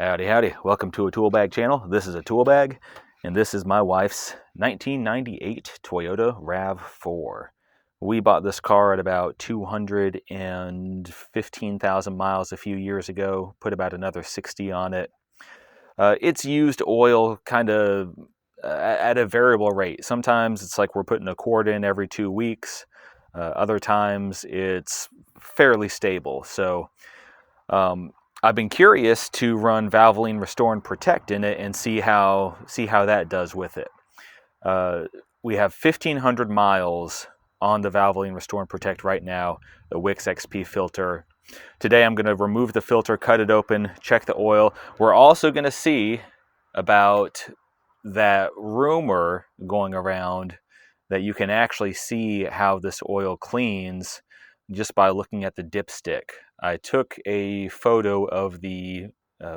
Howdy, howdy. Welcome to a tool bag channel. This is a tool bag, and this is my wife's 1998 Toyota RAV4. We bought this car at about 215,000 miles a few years ago, put about another 60 on it. It's used oil kind of at a variable rate. Sometimes it's like we're putting a quart in every 2 weeks. Other times it's fairly stable. So I've been curious to run Valvoline Restore and Protect in it and see how that does with it. We have 1,500 miles on the Valvoline Restore and Protect right now, the Wix XP filter. Today I'm going to remove the filter, cut it open, check the oil. We're also going to see about that rumor going around that you can actually see how this oil cleans just by looking at the dipstick. I took a photo of the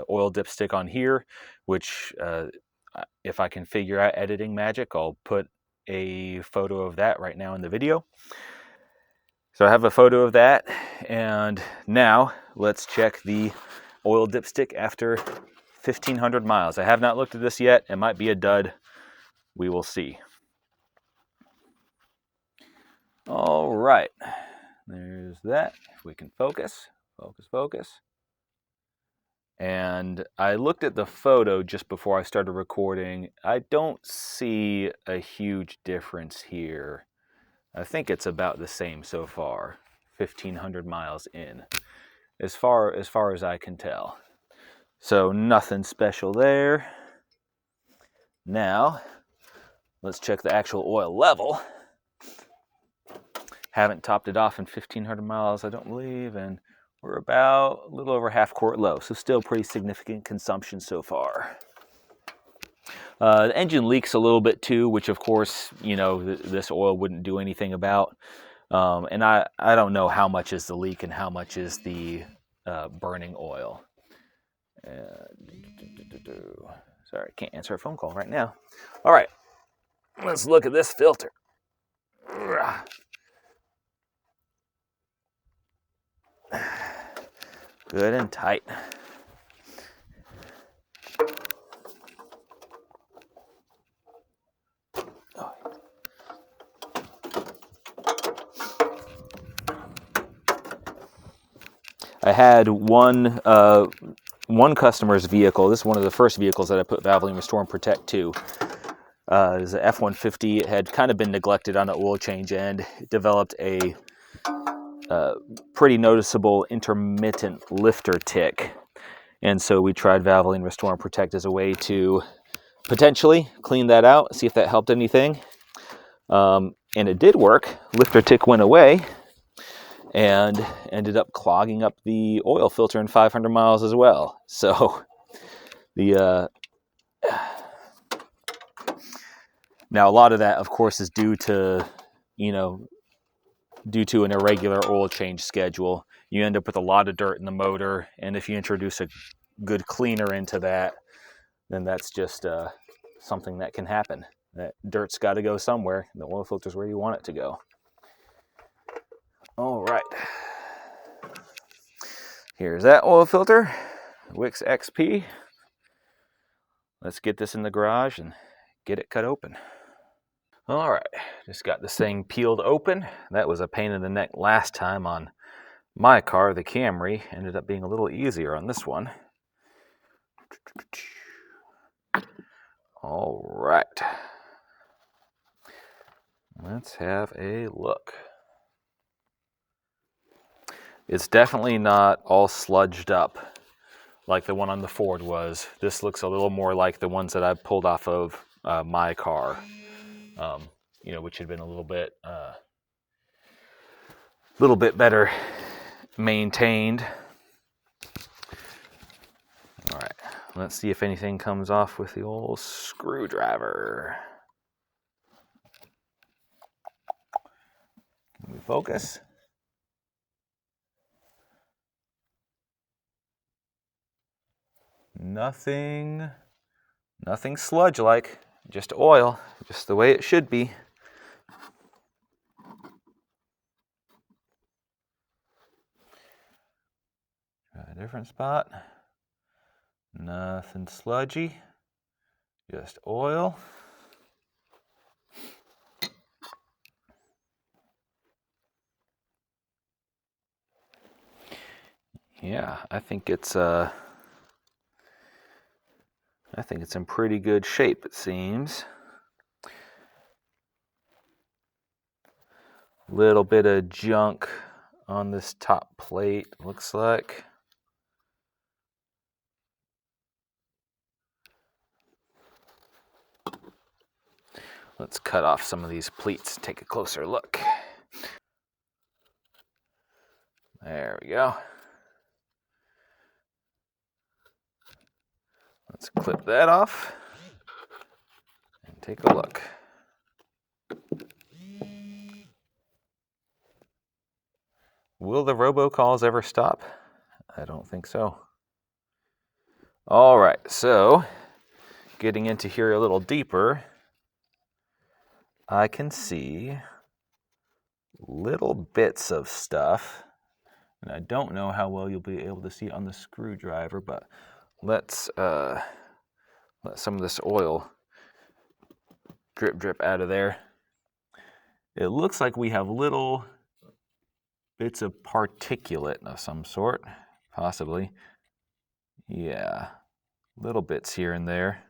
oil dipstick on here, which if I can figure out editing magic, I'll put a photo of that right now in the video. So I have a photo of that, and now let's check the oil dipstick after 1,500 miles. I have not looked at this yet. It might be a dud. We will see. All right, there's that. If we can focus. And I looked at the photo just before I started recording. I don't see a huge difference here. I think it's about the same so far, 1,500 miles in, as far as I can tell. So nothing special there. Now, let's check the actual oil level. Haven't topped it off in 1,500 miles, I don't believe, and we're about a little over half quart low, so still pretty significant consumption so far. The engine leaks a little bit too, which of course, you know, this oil wouldn't do anything about. And I don't know how much is the leak and how much is the burning oil. Sorry, can't answer a phone call right now. All right, let's look at this filter. Good and tight. I had one customer's vehicle. This is one of the first vehicles that I put Valvoline Restore and Protect to. It was an F-150. It had kind of been neglected on the oil change end. It developed a pretty noticeable intermittent lifter tick. And so we tried Valvoline Restore and Protect as a way to potentially clean that out, see if that helped anything. And it did work. Lifter tick went away and ended up clogging up the oil filter in 500 miles as well. So the now a lot of that, of course, is due to an irregular oil change schedule. You end up with a lot of dirt in the motor, and if you introduce a good cleaner into that, then that's just something that can happen. That dirt's got to go somewhere. The oil filter's where you want it to go. All right. Here's that oil filter, Wix XP. Let's get this in the garage and get it cut open. All right, just got this thing peeled open. That was a pain in the neck last time on my car, the Camry. Ended up being a little easier on this one. All right, let's have a look. It's definitely not all sludged up like the one on the Ford was. This looks a little more like the ones that I pulled off of my car, which had been a little bit better maintained. All right, let's see if anything comes off with the old screwdriver. Can we focus? Nothing sludge-like, just oil, just the way it should be. Try a different spot. Nothing sludgy, just oil. Yeah, I think it's in pretty good shape, it seems. Little bit of junk on this top plate, looks like. Let's cut off some of these pleats and take a closer look. There we go. Let's clip that off and take a look. Will the robocalls ever stop? I don't think so. All right, so getting into here a little deeper, I can see little bits of stuff, and I don't know how well you'll be able to see on the screwdriver, but let's let some of this oil drip out of there. It looks like we have little bits of particulate of some sort, possibly. Yeah, little bits here and there.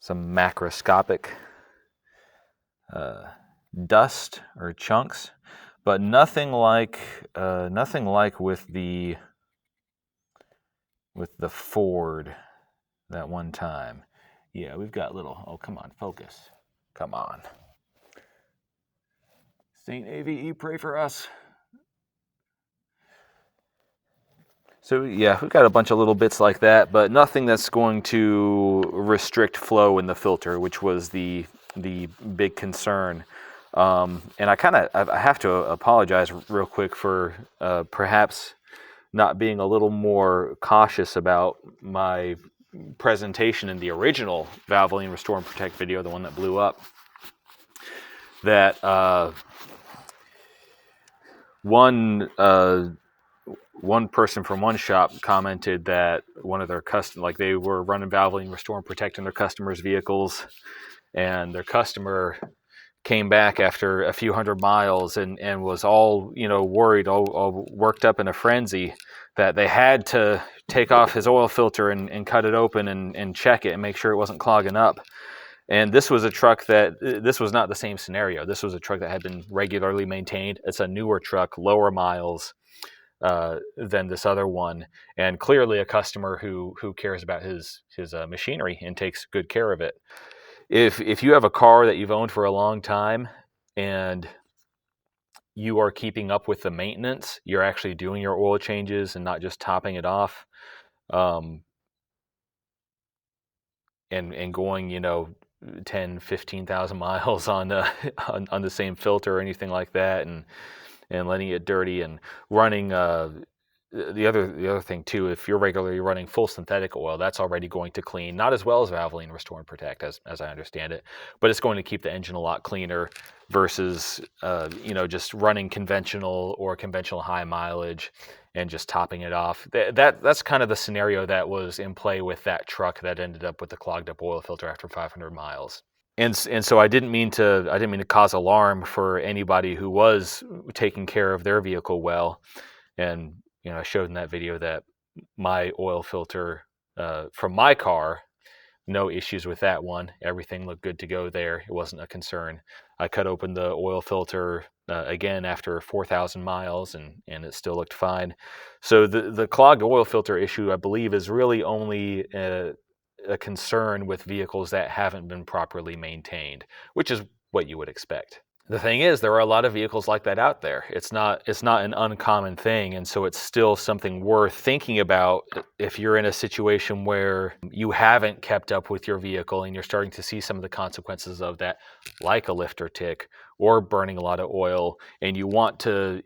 Some macroscopic dust or chunks, but nothing like with the Ford that one time. Yeah, we've got little. Oh, come on, focus. Come on. Saint AVE, pray for us. So yeah, we've got a bunch of little bits like that, but nothing that's going to restrict flow in the filter, which was the big concern. And I have to apologize real quick for perhaps not being a little more cautious about my presentation in the original Valvoline Restore and Protect video, the one that blew up. That one person from one shop commented that one of their they were running Valvoline Restore and Protect in their customers' vehicles, and their customer came back after a few hundred miles and was all worried, all worked up in a frenzy that they had to take off his oil filter and cut it open and check it and make sure it wasn't clogging up. And this was a truck this was not the same scenario. This was a truck that had been regularly maintained. It's a newer truck, lower miles than this other one, and clearly a customer who cares about his machinery and takes good care of it. If you have a car that you've owned for a long time and you are keeping up with the maintenance, you're actually doing your oil changes and not just topping it off, and going 10, 15,000 miles on the same filter or anything like that, and letting it dirty and running. The other thing too, if you're regularly running full synthetic oil, that's already going to clean, not as well as Valvoline Restore and Protect, as I understand it, but it's going to keep the engine a lot cleaner versus just running conventional high mileage and just topping it off. That's kind of the scenario that was in play with that truck that ended up with the clogged up oil filter after 500 miles. And so I didn't mean to cause alarm for anybody who was taking care of their vehicle well. And I showed in that video that my oil filter from my car, no issues with that one. Everything looked good to go there. It wasn't a concern. I cut open the oil filter again after 4,000 miles, and it still looked fine. So the clogged oil filter issue, I believe, is really only a concern with vehicles that haven't been properly maintained, which is what you would expect. The thing is, there are a lot of vehicles like that out there. It's not an uncommon thing, and so it's still something worth thinking about if you're in a situation where you haven't kept up with your vehicle and you're starting to see some of the consequences of that, like a lifter tick or burning a lot of oil, and you want to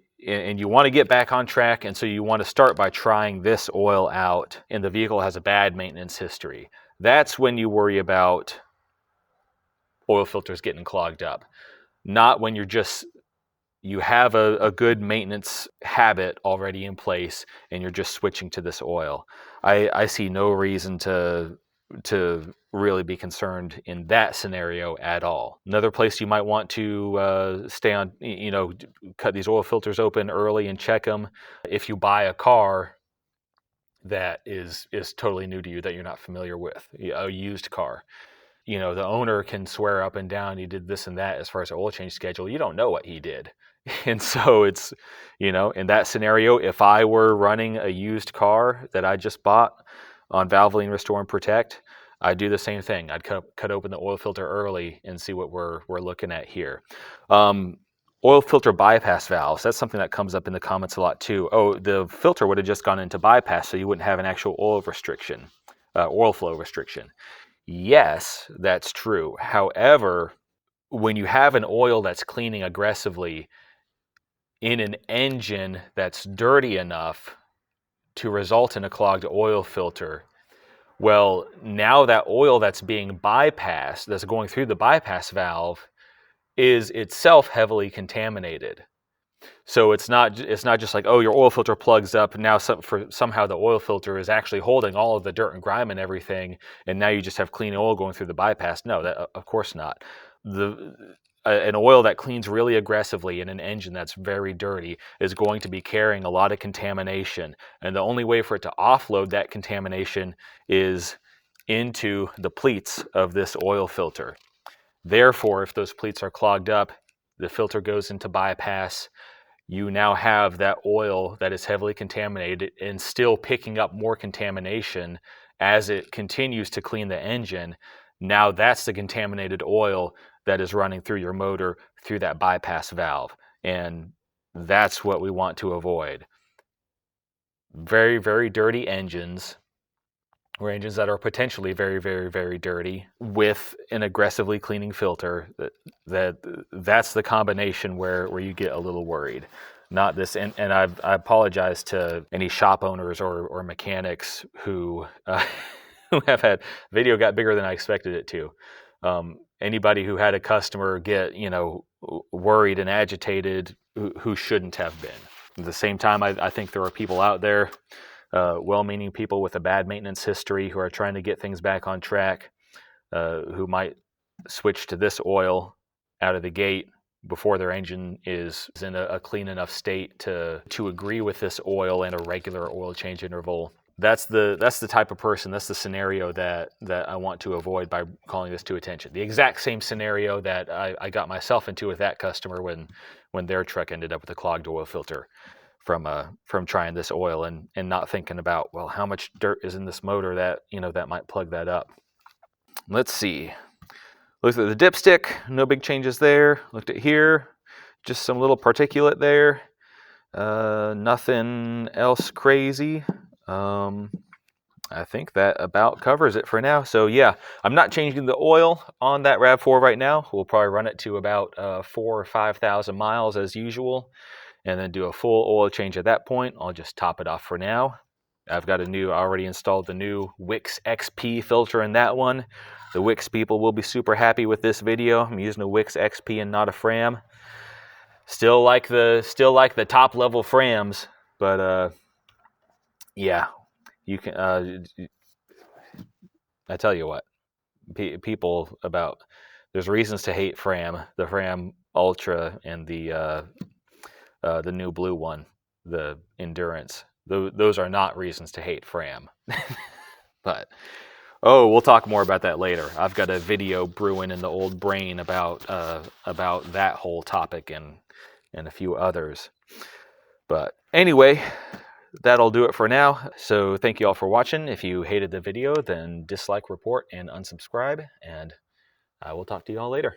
get back on track, and so you want to start by trying this oil out, and the vehicle has a bad maintenance history. That's when you worry about oil filters getting clogged up. Not when you're just you have a good maintenance habit already in place and you're just switching to this oil. I see no reason to really be concerned in that scenario at all. Another place you might want to stay on, cut these oil filters open early and check them. If you buy a car that is totally new to you, that you're not familiar with, a used car, the owner can swear up and down he did this and that as far as the oil change schedule. You don't know what he did. And so it's, in that scenario, if I were running a used car that I just bought on Valvoline Restore and Protect, I'd do the same thing. I'd cut open the oil filter early and see what we're looking at here. Oil filter bypass valves, that's something that comes up in the comments a lot too. Oh, the filter would have just gone into bypass, so you wouldn't have an actual oil flow restriction. Yes, that's true. However, when you have an oil that's cleaning aggressively in an engine that's dirty enough to result in a clogged oil filter, well, now that oil that's being bypassed, that's going through the bypass valve, is itself heavily contaminated. So it's not just like, oh, your oil filter plugs up, and now somehow the oil filter is actually holding all of the dirt and grime and everything, and now you just have clean oil going through the bypass. No, that of course not. An oil that cleans really aggressively in an engine that's very dirty is going to be carrying a lot of contamination, and the only way for it to offload that contamination is into the pleats of this oil filter. Therefore, if those pleats are clogged up, the filter goes into bypass. You now have that oil that is heavily contaminated and still picking up more contamination as it continues to clean the engine. Now that's the contaminated oil that is running through your motor through that bypass valve. And that's what we want to avoid. Very, very dirty engines, or engines that are potentially very, very, very dirty with an aggressively cleaning filter, that's the combination where you get a little worried. Not this, and I apologize to any shop owners or mechanics who who have had, video got bigger than I expected it to. Anybody who had a customer get worried and agitated who shouldn't have been. At the same time, I think there are people out there, well-meaning people with a bad maintenance history who are trying to get things back on track, who might switch to this oil out of the gate before their engine is in a clean enough state to agree with this oil and a regular oil change interval. That's the type of person, that's the scenario that I want to avoid by calling this to attention. The exact same scenario that I got myself into with that customer when their truck ended up with a clogged oil filter from trying this oil and not thinking about, well, how much dirt is in this motor that that might plug that up. Let's see. Looked at the dipstick, no big changes there. Looked at here, just some little particulate there. Nothing else crazy. I think that about covers it for now. So yeah, I'm not changing the oil on that RAV4 right now. We'll probably run it to about 4,000 or 5,000 miles as usual, and then do a full oil change at that point. I'll just top it off for now. I've got already installed the new Wix XP filter in that one. The Wix people will be super happy with this video. I'm using a Wix XP and not a Fram. Still like the top level Frams, but yeah, you can. I tell you what, people there's reasons to hate Fram. The Fram Ultra and the new blue one, the Endurance. Those are not reasons to hate Fram. But we'll talk more about that later. I've got a video brewing in the old brain about that whole topic and a few others. But anyway, that'll do it for now. So thank you all for watching. If you hated the video, then dislike, report, and unsubscribe. And I will talk to you all later.